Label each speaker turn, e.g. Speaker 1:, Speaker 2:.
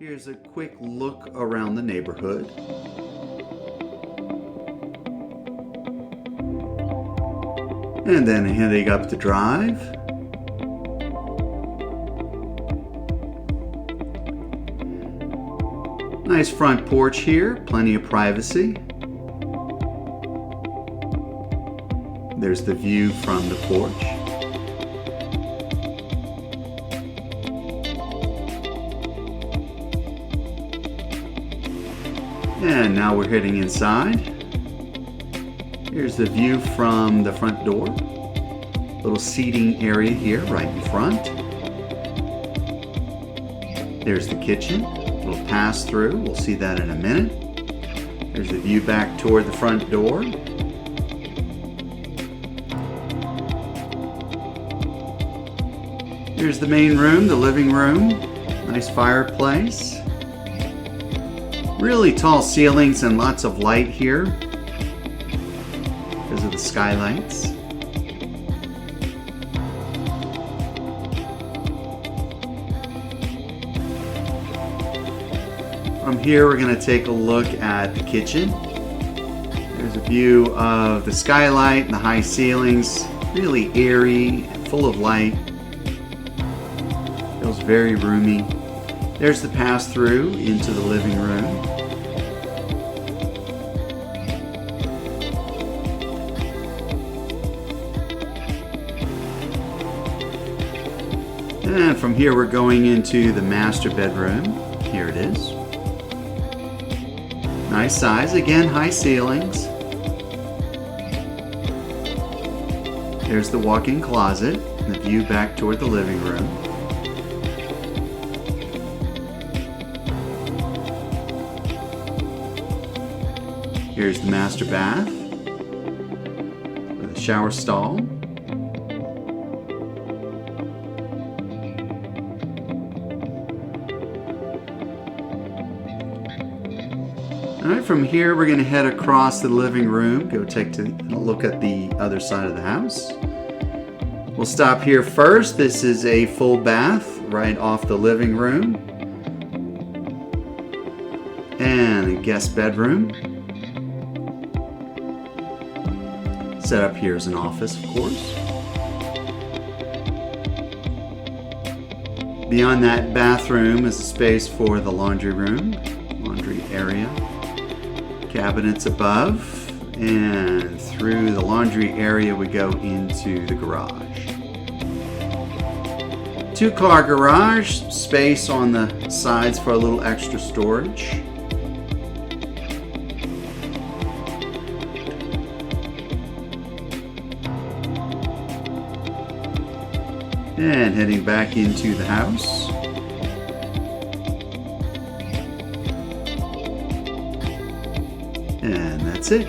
Speaker 1: Here's a quick look around the neighborhood. And then heading up the drive. Nice front porch here, plenty of privacy. There's the view from the porch. And now we're heading inside. Here's the view from the front door. Little seating area here right in front. There's the kitchen. Little pass through. We'll see that in a minute. There's the view back toward the front door. Here's the main room, the living room. Nice fireplace. Really tall ceilings and lots of light here because of the skylights. From here we're going to take a look at the kitchen. There's a view of the skylight and the high ceilings. Really airy and full of light. Feels very roomy. There's the pass-through into the living room. And from here we're going into the master bedroom. Here it is. Nice size, again high ceilings. There's the walk-in closet and the view back toward the living room. Here's the master bath with a shower stall. Alright, from here we're going to head across the living room, go take a look at the other side of the house. We'll stop here first. This is a full bath right off the living room. And a guest bedroom. Set up here as an office, of course. Beyond that bathroom is a space for the laundry room, laundry area. Cabinets above, and through the laundry area we go into the garage. Two-car garage, space on the sides for a little extra storage. And heading back into the house. And that's it.